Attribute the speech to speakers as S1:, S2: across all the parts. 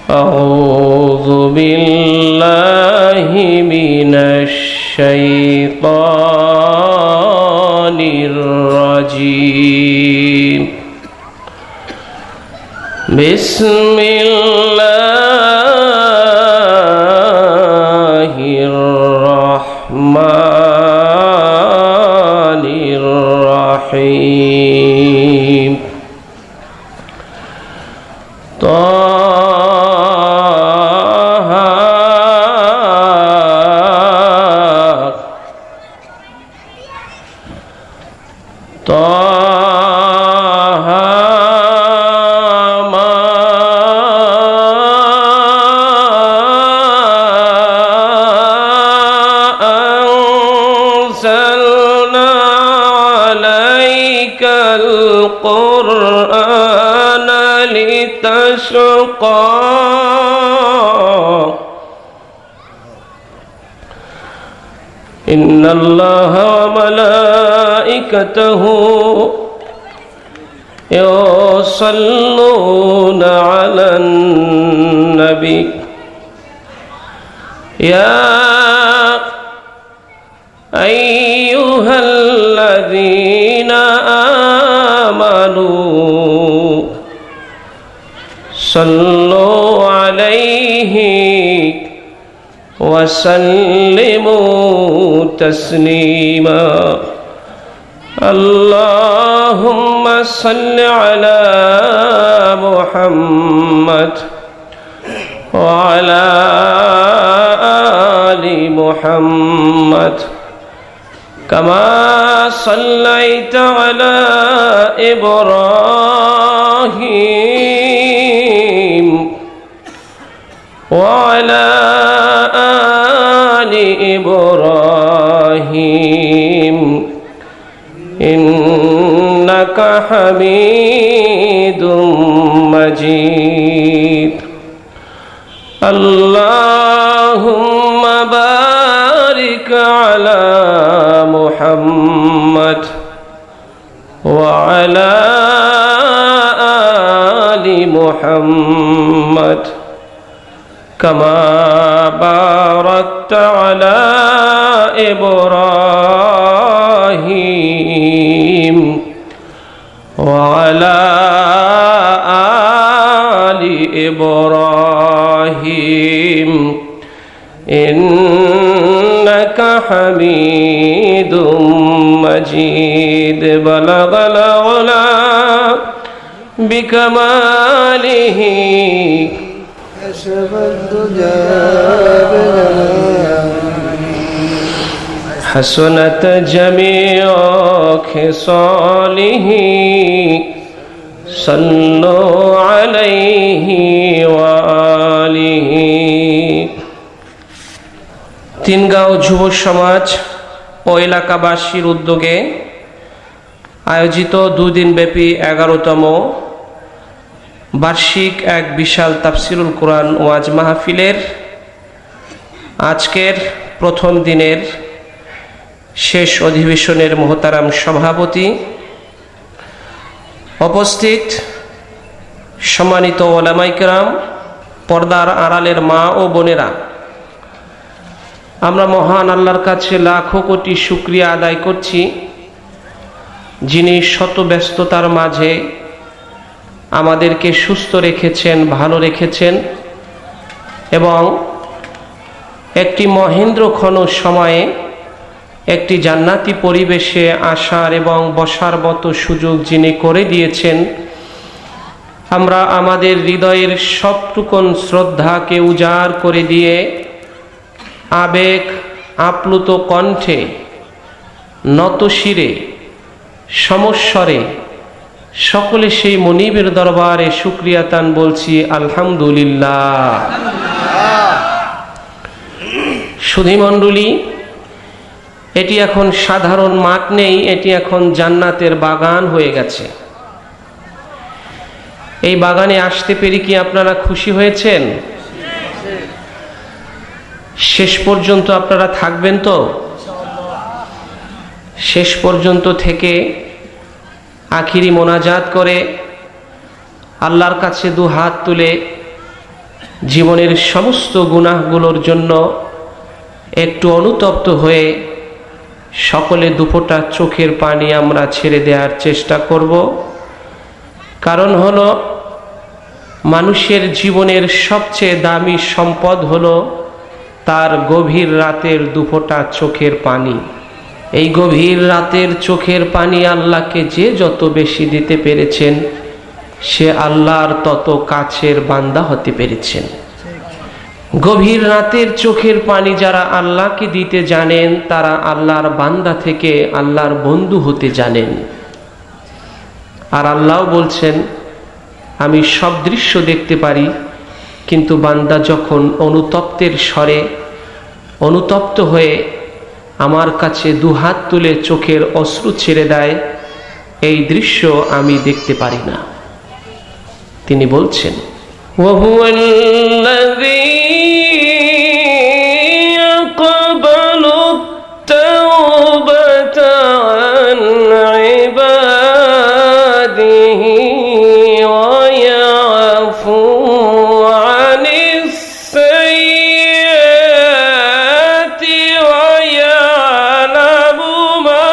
S1: أعوذ بالله من الشيطان الرجيم بسم الله الرحمن الرحيم القرآن لتشقى إن الله وملائكته يصلون على النبي يا أيها الذين آمنوا صلوا عليه وسلموا تسليما اللهم صل على محمد وعلى آل محمد كما صليت على إبراهيم وعلى آل إبراهيم إنك حميد مجيد اللهم بارك على محمد وعلى آل محمد كما باركت على إبراهيم وعلى آل إبراهيم إنك حميد مجيد بلغ العلا بكماله كشف الدجى حسنت جميع خصاله صلوا عليه وآله তিনগাঁও যুব সমাজ ও এলাকাবাসীর উদ্যোগে আয়োজিত দুদিনব্যাপী 11তম বার্ষিক এক বিশাল তাফসিরুল কোরআন ওয়াজ মাহফিলের আজকের প্রথম দিনের শেষ অধিবেশনের মোহতারাম সভাপতি, উপস্থিত সম্মানিত ওলামায়ে কেরাম, পর্দার আড়ালের মা ও বোনেরা, আমরা মহান আল্লাহর কাছে লাখো কোটি শুকরিয়া আদায় করছি, যিনি শত ব্যস্ততার মাঝে আমাদেরকে সুস্থ রেখেছেন, ভালো রেখেছেন এবং একটি মহেন্দ্রক্ষণ সময়ে একটি জান্নাতি পরিবেশে আসার এবং বসার মতো সুযোগ যিনি করে দিয়েছেন। আমরা আমাদের হৃদয়ের সবটুকুন শ্রদ্ধাকে উজাড় করে দিয়ে আবেগ আপ্লুত কণ্ঠে নত শিরে সমস্বরে সকলে সেই মনিবের দরবারে শুকরিয়া তান বলছি আলহামদুলিল্লাহ। সুধীমণ্ডলী, এটি এখন সাধারণ মাঠ নেই, এটি এখন জান্নাতের বাগান হয়ে গেছে। এই বাগানে আসতে পেরে কি আপনারা খুশি হয়েছেন? শেষ পর্যন্ত আপনারা থাকবেন তো? শেষ পর্যন্ত থেকে আখিরি মোনাজাত করে আল্লাহর কাছে দু হাত তুলে জীবনের সমস্ত গুনাহগুলোর জন্য একটু অনুতপ্ত হয়ে সকলে দুফোঁটা চোখের পানি আমরা ছেড়ে দেওয়ার চেষ্টা করব। কারণ হলো মানুষের জীবনের সবচেয়ে দামি সম্পদ হলো তার গভীর রাতের দুফোঁটা চোখের পানি। এই গভীর রাতের চোখের পানি আল্লাহকে যে যত বেশি দিতে পেরেছেন সে আল্লাহর তত কাছের বান্দা হতে পেরেছেন। গভীর রাতের চোখের পানি যারা আল্লাহকে দিতে জানেন তারা আল্লাহর বান্দা থেকে আল্লাহর বন্ধু হতে জানেন। আর আল্লাহ বলছেন, আমি সব দৃশ্য দেখতে পারি, কিন্তু বান্দা যখন অনুতপ্তের স্বরে অনুতপ্ত হয়ে আমার কাছে দুহাত তুলে চোখের অশ্রু ছেড়ে দেয়, এই দৃশ্য আমি দেখতে পারি না। তিনি বলছেন, ওয়াহুয়াল্লাযী ইয়াকবালু তাওবাতা আন ইবাদিহি ওয়া ইয়াফু আনিস সাইয়্যাতি ওয়া ইয়ালামু মা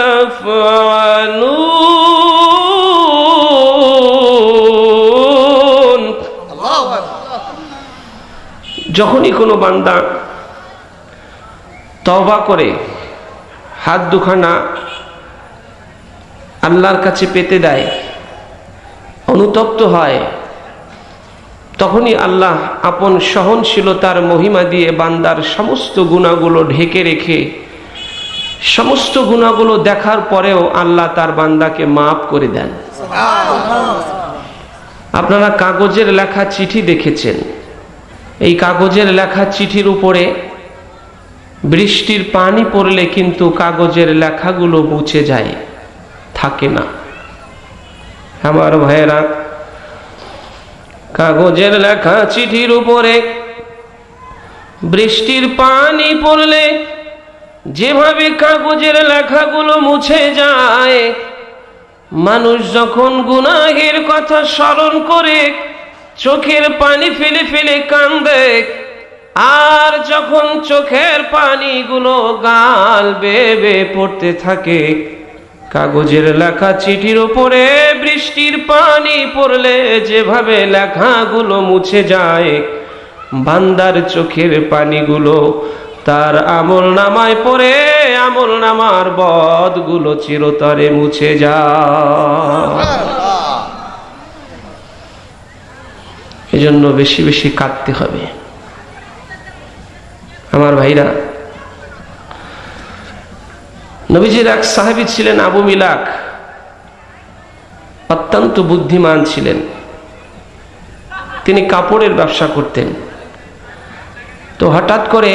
S1: তাফআলুন। যখনই কোনো বান্দা তওবা করে হাত দুখানা আল্লাহর কাছে পেতে দেয়, অনুতপ্ত হয়, তখনই আল্লাহ আপন সহনশীলতার মহিমা দিয়ে বান্দার সমস্ত গুনাহগুলো ঢেকে রেখে সমস্ত গুনাহগুলো দেখার পরেও আল্লাহ তার বান্দাকে মাফ করে দেন। আপনারা কাগজের লেখা চিঠি দেখেছেন। এই কাগজের লেখা চিঠির উপরে বৃষ্টির পানি পড়লে কিন্তু কাগজের লেখাগুলো মুছে যায়, থাকে না। আমার ভাইয়েরা, কাগজের লেখা চিঠির উপরে বৃষ্টির পানি পড়লে যেভাবে কাগজের লেখাগুলো মুছে যায়, মানুষ যখন গুনাহের কথা স্মরণ করে চোখের পানি ফেলে ফেলে কান্দে, আর যখন চোখের পানিগুলো গাল বেয়ে বেয়ে পড়তে থাকে, কাগজের লেখা চিঠির উপরে বৃষ্টির পানি পড়লে যেভাবে লেখাগুলো মুছে যায়, বান্দার চোখের পানিগুলো তার আমল নামায় পড়ে আমল নামার বদগুলো চিরতরে মুছে যায়। এজন্য বেশি বেশি কাঁদতে হবে। আমার ভাইরা, নবীজির এক সাহাবী ছিলেন আবু মিলাক, অত্যন্ত বুদ্ধিমান ছিলেন। তিনি কাপড়ের ব্যবসা করতেন। তো হঠাৎ করে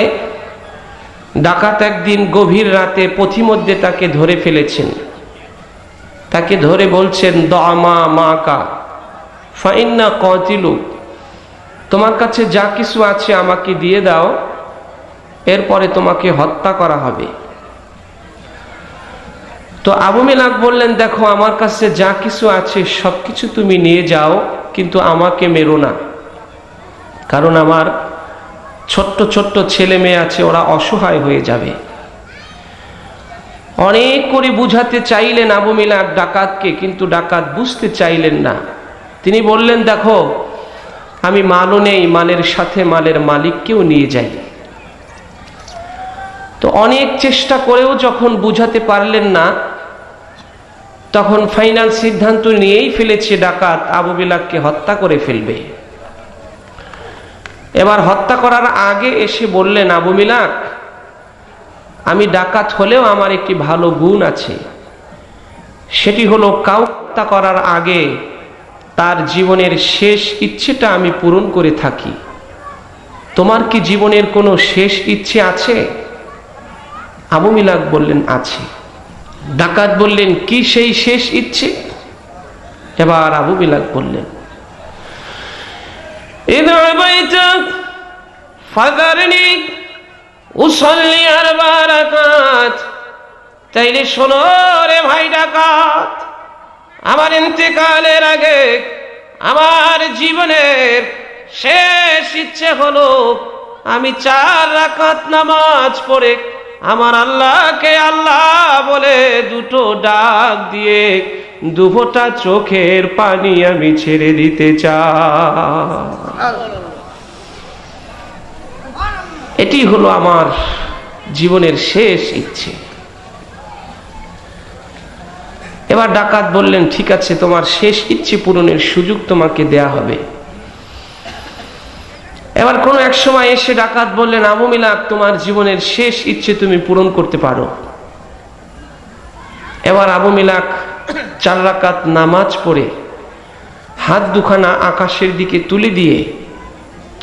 S1: ডাকাত একদিন গভীর রাতে পথিমধ্যে তাকে ধরে ফেলেছেন। তাকে ধরে বলছেন, দআমা মাকা ফাইন্না কাতিলু, তোমার কাছে যা কিছু আছে আমাকে দিয়ে দাও, এরপরে তোমাকে হত্যা করা হবে। তো আবু মিলাক বললেন, দেখো আমার কাছে যা কিছু আছে সবকিছু তুমি নিয়ে যাও, কিন্তু আমাকে মেরো না, কারণ আমার ছোট্ট ছোট্ট ছেলে মেয়ে আছে, ওরা অসহায় হয়ে যাবে। অনেক করে বুঝাতে চাইলেন আবু মিলাক ডাকাতকে, কিন্তু ডাকাত বুঝতে চাইলেন না। তিনি বললেন, দেখো আমি মালও নেই, মালের সাথে মালের মালিককেও নিয়ে যাই। তো অনেক চেষ্টা করেও যখন বুঝাতে পারলেন না, তখন ফাইনাল সিদ্ধান্ত নিয়েই ফেলেছে ডাকাত আবু মিলাককে হত্যা করে ফেলবে। এবার হত্যা করার আগে এসে বললেন, আবু মিলাক, আমি ডাকাত হলেও আমার একটি ভালো গুণ আছে, সেটি হলো কাউকে হত্যা করার আগে তার জীবনের শেষ ইচ্ছেটা আমি পূরণ করে থাকি। তোমার কি জীবনের কোনো শেষ ইচ্ছে আছে? আবু মিলাক বললেন, আছে। ডাকাত বললেন, কি সেই শেষ ইচ্ছে? এবার আবু মিলাক বললেন, ইযা বাইতা ফাযারনি উসাল্লি 4 রাকাত। তাইলে শোনো রে ভাই ডাকাত, আমার ইন্তেকালের আগে আমার জীবনের শেষ ইচ্ছে হলো আমি 4 রাকাত নামাজ পড়ে আমার আল্লাহকে আল্লাহ বলে দুটো ডাক দিয়ে 2 ফোঁটা চোখের পানি আমি ছেড়ে দিতে চাই। এটি হলো আমার জীবনের শেষ ইচ্ছে। এবার ডাকাত বললেন, ঠিক আছে, তোমার শেষ ইচ্ছে পূরণের সুযোগ তোমাকে দেয়া হবে। এবার কোনো এক সময় এসে ডাকাত বললেন, আবু মিলাক, তোমার জীবনের শেষ ইচ্ছে তুমি পূরণ করতে পারো। এবার আবু মিলাক 4 রাকাত নামাজ পড়ে হাত দুখানা আকাশের দিকে তুলে দিয়ে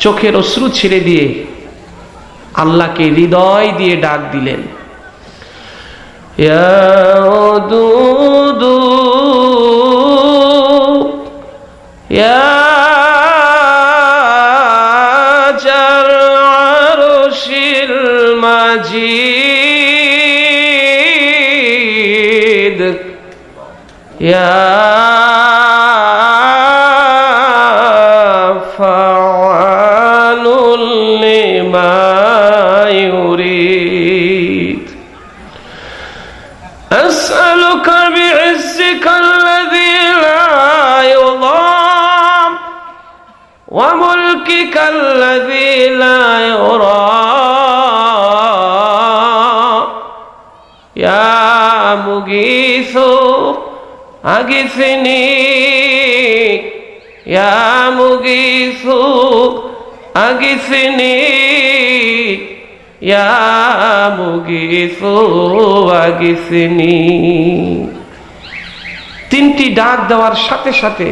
S1: চোখের অশ্রু ছেড়ে দিয়ে আল্লাহকে হৃদয় দিয়ে ডাক দিলেন, ইয়া ওয়াদুদু ইয়া জাল আরশিল মাজিদ ইয়া ফাআলুল লিমা يريد أسألك بعزك الذي لا يضام وملكك الذي لا يرى يا مغيث أغثني يا مغيث أغثني ইয়া মুগীসু আগিসনি। 3টি ডাক দেওয়ার সাথে সাথে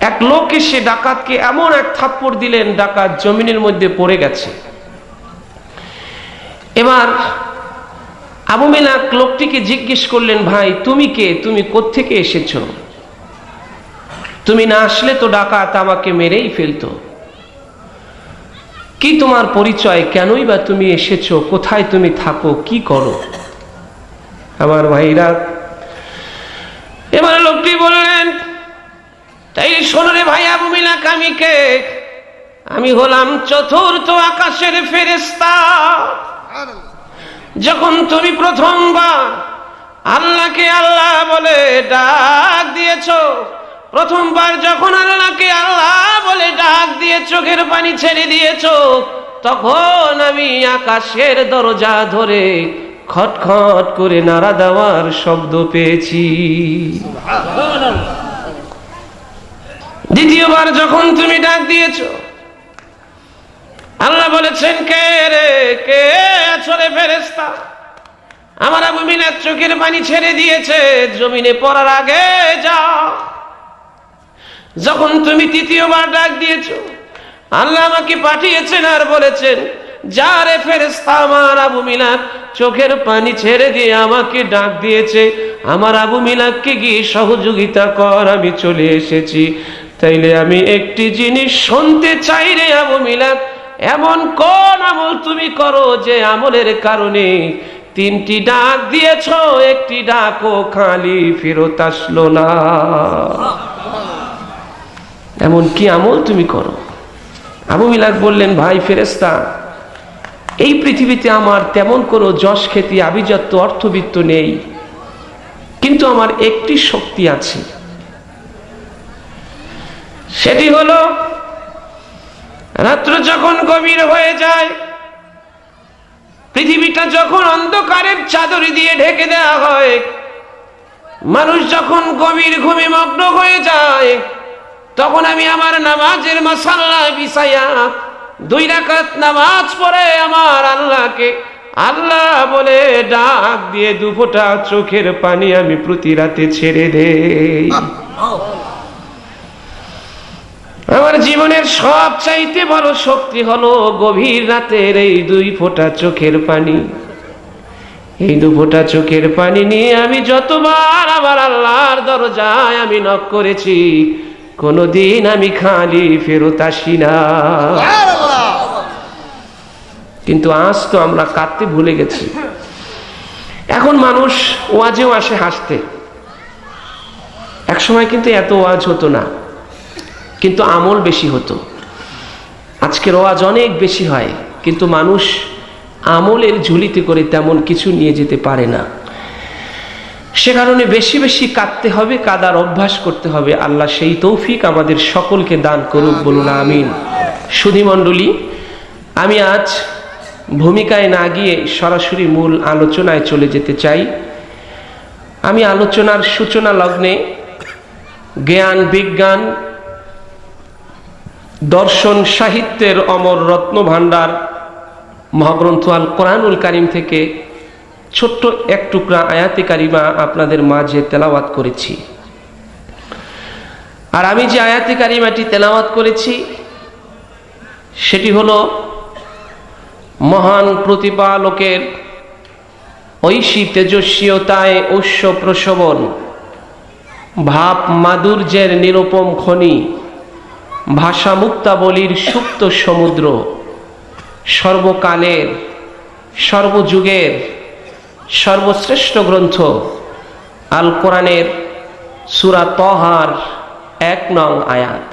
S1: এক লোক এসে ডাকাতকে এমন এক থাপ্পড় দিলেন, ডাকাত জমিনের মধ্যে পড়ে গেছে। এবার আবু মিলাক লোকটিকে জিজ্ঞেস করলেন, ভাই তুমি কে, তুমি কোত্থেকে এসেছো? তুমি না আসলে তো ডাকাত আমাকে মেরেই ফেলতো। কি তোমার পরিচয়, কেনই বা তুমি এসেছো, কোথায় তুমি থাকো, কি করো? আমার ভাইরা, এবার লোকটি বললেন, তাই শোনো রে ভাই আবু মিলাক, আমি কে? আমি হলাম 4র্থ আকাশের ফেরেশতা। যখন তুমি প্রথমবার আল্লাহকে আল্লাহ বলে ডাক দিয়েছো, প্রথমবার যখন আল্লাহকে আল্লাহ বলে ডাক দিয়ে চোখের পানি ছেড়ে দিয়েছো, তখন আমি আকাশের দরজা ধরে খটখট করে নাড়া দেওয়ার শব্দ পেয়েছি। দ্বিতীয়বার যখন তুমি ডাক দিয়েছো, আল্লাহ বলেছেন, কে রে, কে আছো রে ফেরেশতা? আমার আবু মিলাক চোখের পানি ছেড়ে দিয়েছে, জমিনে পড়ার আগে যাও। যখন তুমি 3য়বার ডাক দিয়েছো, আল্লাহ আমাকে পাঠিয়েছেন আর বলেছেন, যা রে ফেরেশতা, আমার আবু মিলাক চোখের পানি ছেড়ে দিয়ে আমাকে ডাক দিয়েছে, আমার আবু মিলাককে গিয়ে সহযোগিতা কর, আমি চলে এসেছি। তাইলে আমি একটি জিনিস শুনতে চাই রে আবু মিলাক, এমন কোন আমল তুমি করো যে আমলের কারণে 3টি ডাক দিয়েছো, একটি ডাকও খালি ফেরত আসলো না? এমন কি আমল তুমি করো? আবু মিলাক বললেন, ভাই ফেরেশতা, এই পৃথিবীতে আমার তেমন কোনো যশ খ্যাতি আভিজাত্য অর্থবিত্ত নেই, কিন্তু আমার একটি শক্তি আছে, সেটি হলো রাত্র যখন গভীর হয়ে যায়, পৃথিবীটা যখন অন্ধকারের চাদর দিয়ে ঢেকে দেওয়া হয়, মানুষ যখন গভীর ঘুমে মগ্ন হয়ে যায়, তখন আমি আমার নামাজের মাসাল্লায় বিছাইয়া 2 রাকাত নামাজ পড়ে আমার আল্লাহকে আল্লাহ বলে ডাক দিয়ে 2 ফোঁটা চোখের পানি আমি প্রতি রাতে ছেড়ে দেই। আমার জীবনের সবচাইতে বড় শক্তি হলো গভীর রাতের এই 2 ফোঁটা চোখের পানি। এই 2 ফোঁটা চোখের পানি নিয়ে আমি যতবার আমার আল্লাহর দরজায় আমি নক করেছি, কোনদিন আমি খালি ফেরত আসি না। কিন্তু আজ তো আমরা কাঁদতে ভুলে গেছি। এখন মানুষ ওয়াজেও আসে হাসতে, এক সময় কিন্তু এত ওয়াজ হতো না। কিন্তু আমল বেশি হতো। আজকের ওয়াজ অনেক বেশি হয়, কিন্তু মানুষ আমলের ঝুলিতে করে তেমন কিছু নিয়ে যেতে পারে না। সে কারণে বেশি বেশি কাঁদতে হবে, কাদার অভ্যাস করতে হবে। আল্লাহ সেই তৌফিক আমাদের সকলকে দান করুক, বলুন আমিন। সুধী মণ্ডলী, আমি আজ ভূমিকায় না গিয়ে সরাসরি মূল আলোচনায় চলে যেতে চাই। আমি আলোচনার সূচনা লগ্নে জ্ঞান, বিজ্ঞান, দর্শন, সাহিত্যের অমর রত্ন ভাণ্ডার মহাগ্রন্থ আল কোরআনুল কারীম থেকে ছোট্ট এক টুকরা আয়াতে কারিমা আপনাদের মাঝে তেলাওয়াত করেছি। আর আমি যে আয়াতে কারিমাটি তেলাওয়াত করেছি সেটি হলো মহান প্রতিপালকের ঐশী তেজস্বীয়তায় ঐশ্য প্রশোভন, ভাব মাধুর্যের নিরুপম খনি, ভাষা মুক্তাবলীর সুপ্ত সমুদ্র, সর্বকালের সর্বযুগের সর্বশ্রেষ্ঠ গ্রন্থ আল কোরআনের সূরা তহার 1 নং আয়াত।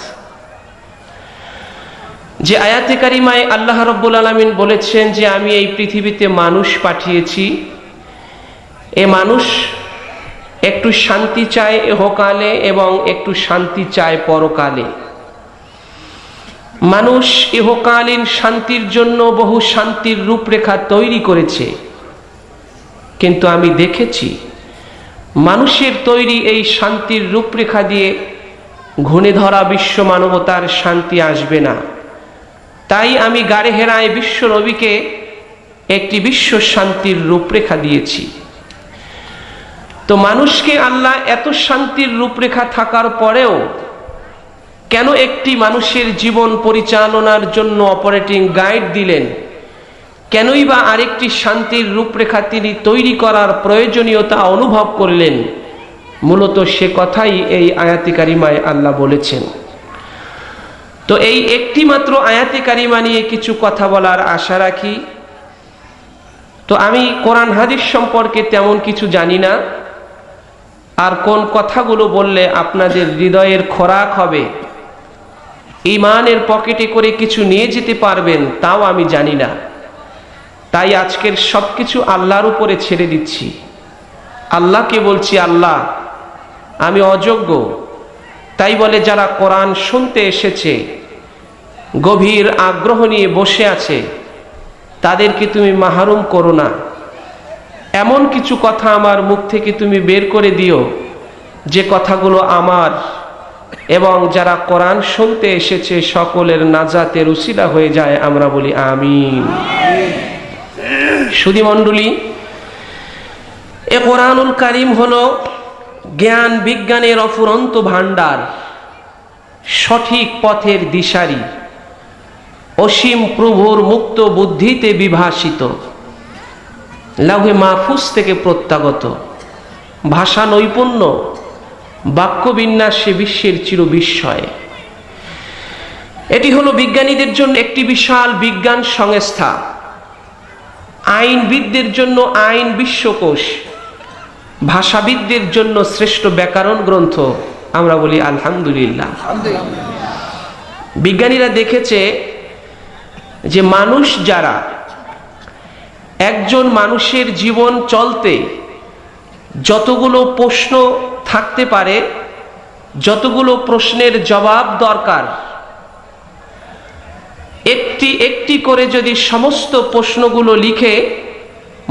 S1: যে আয়াতে কারিমায় আল্লাহ রাব্বুল আলামিন বলেছেন যে আমি এই পৃথিবীতে মানুষ পাঠিয়েছি, এ মানুষ একটু শান্তি চায় ইহকালে এবং একটু শান্তি চায় পরকালে। মানুষ ইহকালীন শান্তির জন্য বহু শান্তির রূপরেখা তৈরি করেছে, কিন্তু আমি দেখেছি মানুষের তৈরি এই শান্তির রূপরেখা দিয়ে ঘুণে ধরা বিশ্ব মানবতার শান্তি আসবে না। তাই আমি গাড়ে হেরায় বিশ্ব নবীকে একটি বিশ্ব শান্তির রূপরেখা দিয়েছি। তো মানুষকে আল্লাহ এত শান্তির রূপরেখা থাকার পরেও কেন একটি মানুষের জীবন পরিচালনার জন্য অপারেটিং গাইড দিলেন? কেনই বা আরেকটি শান্তির রূপরেখা তিনি তৈরি করার প্রয়োজনীয়তা অনুভব করলেন? মূলত সে কথাই এই আয়াতে কারিমায় আল্লাহ বলেছেন। তো এই একটি মাত্র আয়াতে কারিমা নিয়ে কিছু কথা বলার আশা রাখি। তো আমি কোরআন হাদিস সম্পর্কে তেমন কিছু জানি না, আর কোন কথাগুলো বললে আপনাদের হৃদয়ের খোরাক হবে, ঈমানের পকেটে করে কিছু নিয়ে যেতে পারবেন, তাও আমি জানি না। তাই আজকের সবকিছু আল্লাহর উপরে ছেড়ে দিচ্ছি। আল্লাহকে বলছি, আল্লাহ আমি অযোগ্য, তাই বলে যারা কোরআন শুনতে এসেছে, গভীর আগ্রহ নিয়ে বসে আছে, তাদেরকে তুমি মাহরুম করো না। এমন কিছু কথা আমার মুখ থেকে তুমি বের করে দিও যে কথাগুলো আমার এবং যারা কোরআন শুনতে এসেছে সকলের নাজাতের উসিলা হয়ে যায়। আমরা বলি আমিন। সুধী মণ্ডলী, এ কোরআনুল কারীম হলো জ্ঞান বিজ্ঞানের অফুরন্ত ভাণ্ডার, সঠিক পথের দিশারি, অসীম প্রভুর মুক্ত বুদ্ধিতে বিভাসিত, লাউহে মাহফুজ থেকে প্রত্যাগত, ভাষা নৈপুণ্য, বাক্য বিন্যাসে বিশ্বের চির বিস্ময়। এটি হলো বিজ্ঞানীদের জন্য একটি বিশাল বিজ্ঞান সংস্থা, আইনবিদদের জন্য আইন বিশ্বকোষ, ভাষাবিদদের জন্য শ্রেষ্ঠ ব্যাকরণ গ্রন্থ। আমরা বলি আলহামদুলিল্লাহ। বিজ্ঞানীরা দেখেছে যে মানুষ যারা, একজন মানুষের জীবন চলতে যতগুলো প্রশ্ন থাকতে পারে, যতগুলো প্রশ্নের জবাব দরকার, একটি একটি করে যদি সমস্ত প্রশ্নগুলো লিখে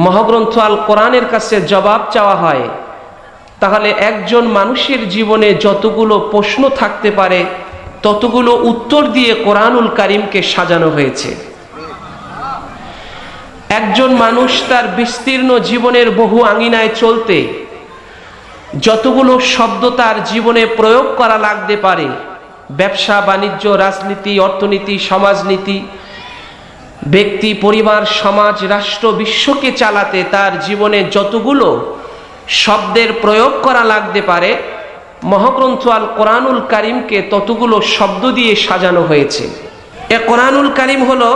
S1: মহাগ্রন্থ আল কোরআনের কাছে জবাব চাওয়া হয়, তাহলে একজন মানুষের জীবনে যতগুলো প্রশ্ন থাকতে পারে ততগুলো উত্তর দিয়ে কোরআনুল কারীমকে সাজানো হয়েছে। একজন মানুষ তার বিস্তীর্ণ জীবনের বহু আঙিনায় চলতে যতগুলো শব্দ তার জীবনে প্রয়োগ করা লাগতে পারে, ব্যবসা বাণিজ্য, রাজনীতি, অর্থনীতি, সমাজনীতি, ব্যক্তি, পরিবার, সমাজ, রাষ্ট্র, বিশ্বকে চালাতে তার জীবনে যতগুলো শব্দের প্রয়োগ করা লাগতে পারে, মহাগ্রন্থ আল কোরআনুল কারীমকে ততগুলো শব্দ দিয়ে সাজানো হয়েছে। এ কোরআনুল কারীম হলো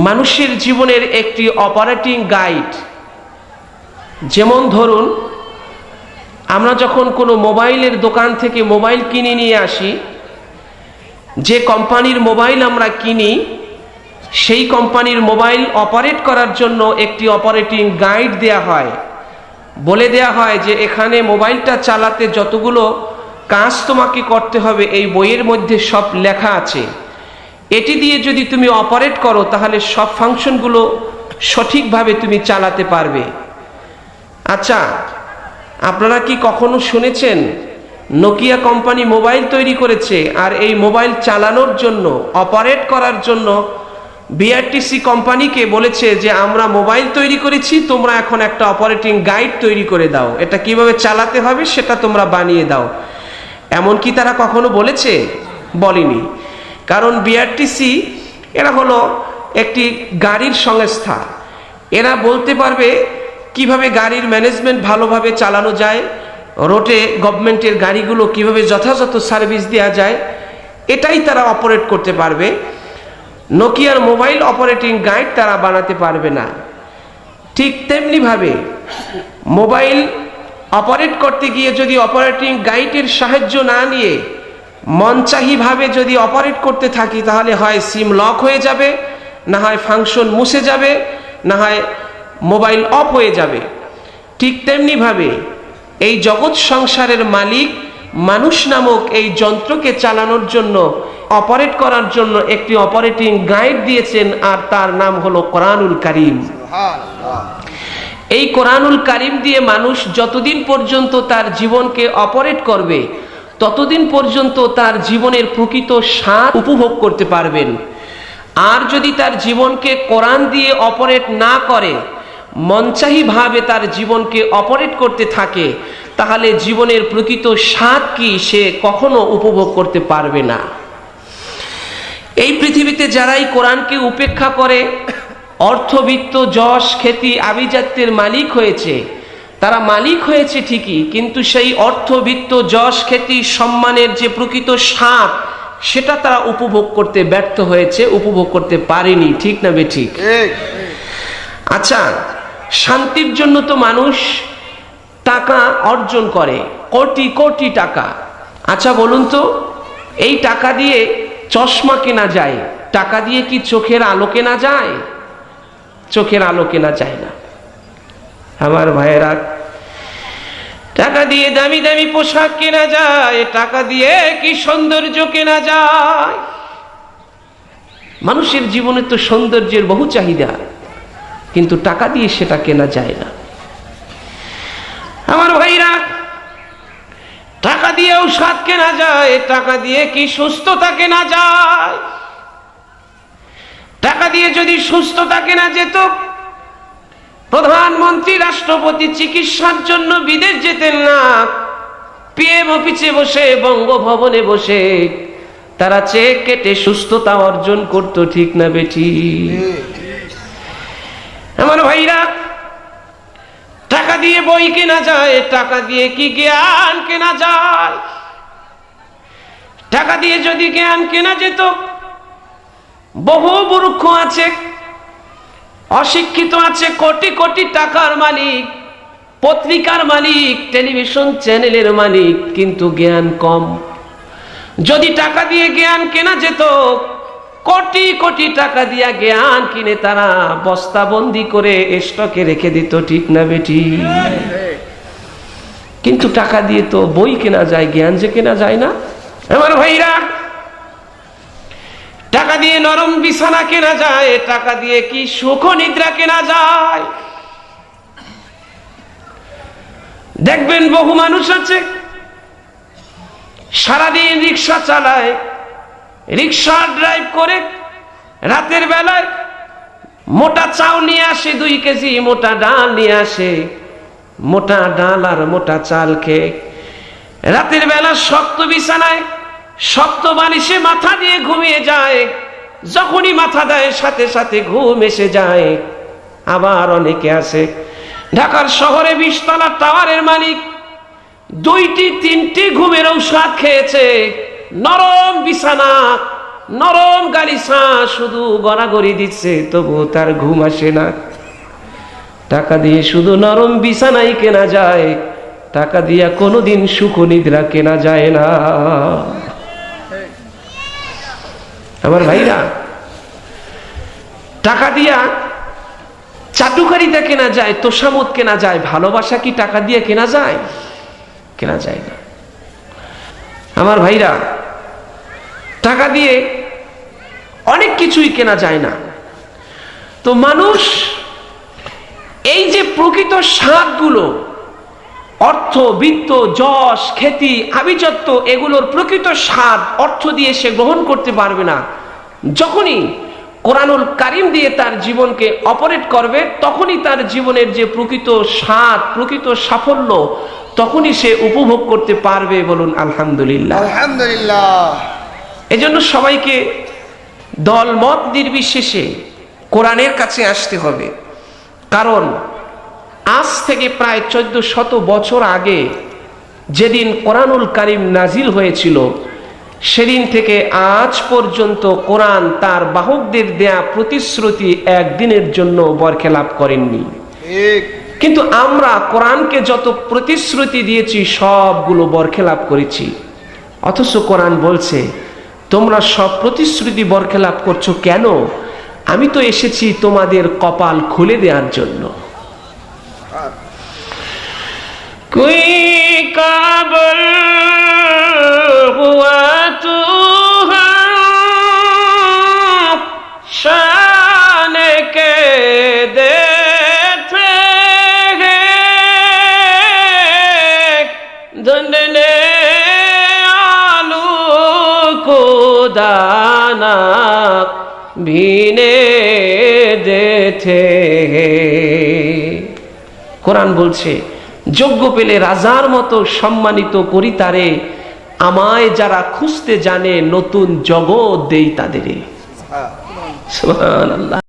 S1: মানুষের জীবনের একটি অপারেটিং গাইড। যেমন ধরুন, আমরা যখন কোনো মোবাইলের দোকান থেকে মোবাইল কিনে নিয়ে আসি, যে কোম্পানির মোবাইল আমরা কিনি সেই কোম্পানির মোবাইল অপারেট করার জন্য একটি অপারেটিং গাইড দেয়া হয়, বলে দেয়া হয় যে এখানে মোবাইলটা চালাতে যতগুলো কাজ তোমাকে করতে হবে এই বইয়ের মধ্যে সব লেখা আছে, এটি দিয়ে যদি তুমি অপারেট করো তাহলে সব ফাংশনগুলো সঠিকভাবে তুমি চালাতে পারবে। আচ্ছা, আপনারা কি কখনো শুনেছেন নোকিয়া কোম্পানি মোবাইল তৈরি করেছে আর এই মোবাইল চালানোর জন্য অপারেট করার জন্য বিআরটিসি কোম্পানিকে বলেছে যে আমরা মোবাইল তৈরি করেছি, তোমরা এখন একটা অপারেটিং গাইড তৈরি করে দাও, এটা কিভাবে চালাতে হবে সেটা তোমরা বানিয়ে দাও। এমন কি তারা কখনো বলেছে? বলেনি। কারণ বিআরটিসি এরা হলো একটি গাড়ির সংস্থা, এরা বলতে পারবে কিভাবে গাড়ির ম্যানেজমেন্ট ভালোভাবে চালানো যায়, রোডে গভর্নমেন্টের গাড়িগুলো কিভাবে যথাযথ সার্ভিস দেওয়া যায়, এটাই তারা অপারেট করতে পারবে। নোকিয়ার মোবাইল অপারেটিং গাইড তারা বানাতে পারবে না। ঠিক তেমনিভাবে মোবাইল অপারেট করতে গিয়ে যদি অপারেটিং গাইডের সাহায্য না নিয়ে মনচাহিভাবে যদি অপারেট করতে থাকি তাহলে হয় সিম লক হয়ে যাবে, না হয় ফাংশন মুছে যাবে, না হয় মোবাইল অফ হয়ে যাবে। ঠিক তেমনিভাবে এই জগৎ সংসারের মালিক মানুষ নামক এই যন্ত্রকে চালানোর জন্য অপারেট করার জন্য একটি অপারেটিং গাইড দিয়েছেন, আর তার নাম হলো কোরআনুল কারীম। এই কোরআনুল কারীম দিয়ে মানুষ যতদিন পর্যন্ত তার জীবনকে অপারেট করবে ততদিন পর্যন্ত তার জীবনের প্রকৃত স্বাদ উপভোগ করতে পারবেন। আর যদি তার জীবনকে কোরআন দিয়ে অপারেট না করে, মনচাহিভাবে তার জীবনকে অপারেট করতে থাকে, তাহলে জীবনের প্রকৃত স্বাদ কি সে কখনো উপভোগ করতে পারবে না। এই পৃথিবীতে যারাই কোরআনকে উপেক্ষা করে অর্থবিত্ত, যশ, খ্যাতি, আভিজাত্যের মালিক হয়েছে, তারা মালিক হয়েছে ঠিকই, কিন্তু সেই অর্থবিত্ত, যশ, খ্যাতি, সম্মানের যে প্রকৃত স্বাদ সেটা তারা উপভোগ করতে ব্যর্থ হয়েছে, উপভোগ করতে পারেনি। ঠিক না বেঠিক? আচ্ছা, শান্তির জন্য তো মানুষ টাকা অর্জন করে, কোটি কোটি টাকা। আচ্ছা বলুন তো, এই টাকা দিয়ে চশমা কেনা যায়, টাকা দিয়ে কি চোখের আলো কেনা যায়? চোখের আলো কেনা যায় না। আমার ভাইয়েরা, টাকা দিয়ে দামি দামি পোশাক কেনা যায়, টাকা দিয়ে কি সৌন্দর্য কেনা যায়? মানুষের জীবনে তো সৌন্দর্যের বহু চাহিদা, কিন্তু টাকা দিয়ে সেটা কেনা যায় না। আমার ভাইরা, টাকা দিয়ে ঔষধ কেনা যায়, টাকা দিয়ে কি সুস্থতা কেনা যায়? টাকা দিয়ে যদি সুস্থতা কেনা যেত, প্রধানমন্ত্রী, রাষ্ট্রপতি চিকিৎসার জন্য বিদেশ যেতেন না, পিএম অফিসে বসে, বঙ্গভবনে বসে তারা চেক কেটে সুস্থতা অর্জন করত। ঠিক না বেটি? আমার ভাইরা, টাকা দিয়ে বই কেনা যায়, টাকা দিয়ে কি জ্ঞান কেনা যায়? টাকা দিয়ে যদি জ্ঞান কেনা যেত, বহু মূর্খ আছে, অশিক্ষিত আছে, কোটি কোটি টাকার মালিক, পত্রিকার মালিক, টেলিভিশন চ্যানেলের মালিক, কিন্তু জ্ঞান কম। যদি টাকা দিয়ে জ্ঞান কেনা যেত, কোটি কোটি টাকা দিয়া জ্ঞান কিনে তারা বস্তাবন্দি করে স্টকে রেখে দিত। ঠিক না বেটি? কিন্তু টাকা দিয়ে তো বই কেনা যায়, জ্ঞান যে কেনা যায় না। আমার ভাইরা, টাকা দিয়ে নরম বিছানা কেনা যায়, টাকা দিয়ে কি সুখ নিদ্রা কেনা যায়? দেখবেন বহু মানুষ আছে সারাদিন রিক্সা চালায়, রিক্সা ড্রাইভ করে, রাতের বেলায় মোটা চাল নিয়ে আসে, 2 কেজি মোটা ডাল নিয়ে আসে, মোটা ডাল আর মোটা চাল খেয়ে রাতের বেলা শক্ত বিছানায়, শক্ত বালিশে মাথা দিয়ে ঘুমিয়ে যায়। যখনই মাথা দেয় সাথে সাথে ঘুম এসে যায়। আবার অনেকে আছে ঢাকার শহরে 20 তলা টাওয়ারের মালিক, 2টি 3টি ঘুমের ঔষধ খেয়েছে, নরম বিছানা, নরম গালিচা, শুধু গড়াগড়ি দিচ্ছে, তবু তার ঘুম আসে না। টাকা দিয়ে শুধু নরম বিছানাই কেনা যায়, টাকা দিয়া কোনোদিন সুখ নিদ্রা কেনা যায় না। আমার ভাইরা, টাকা দিয়া চাটুকারিতা কেনা যায়, তোষামত কেনা যায়, ভালোবাসা কি টাকা দিয়ে কেনা যায়? কেনা যায় না। আমার ভাইরা, টাকা দিয়ে অনেক কিছুই কেনা যায় না। তো মানুষ এই যে প্রকৃত স্বাদগুলো, অর্থ, বিত্ত, যশ, খ্যাতি, আভিজাত্য, এগুলোর প্রকৃত স্বাদ অর্থ দিয়ে সে গ্রহণ করতে পারবে না। যখনই কোরআনুল কারীম দিয়ে তার জীবনকে অপারেট করবে, তখনই তার জীবনের যে প্রকৃত স্বাদ, প্রকৃত সাফল্য, তখনই সে উপভোগ করতে পারবে। বলুন আলহামদুলিল্লাহ।
S2: আলহামদুলিল্লাহ।
S1: এজন্য সবাইকে দল মত নির্বিশেষে কোরআনের কাছে আসতে হবে। কারণ আজ থেকে প্রায় 1400 বছর আগে যেদিন কোরআনুল কারীম নাজিল হয়েছিল, সেদিন থেকে আজ পর্যন্ত কোরআন তার বাহকদের দেয়া প্রতিশ্রুতি একদিনের জন্য বরখেলাপ করেননি। কিন্তু আমরা কোরআনকে যত প্রতিশ্রুতি দিয়েছি সবগুলো বরখেলাপ করেছি। অথচ কোরআন বলছে, তোমরা সব প্রতিশ্রুতি বরখেলাপ করছো কেন? আমি তো এসেছি তোমাদের কপাল খুলে দেওয়ার জন্য। কোই কাবল হুয়া তু শান কে দেতে ধন্ডনে আলু কো দানা ভিনে দেতে। কোরআন বলছে, যোগ্য পেলে রাজার মতো সম্মানিত করি তারে, আমায় যারা খুঁজতে জানে নতুন জগৎ দেই তাদেরে। সুবহানাল্লাহ।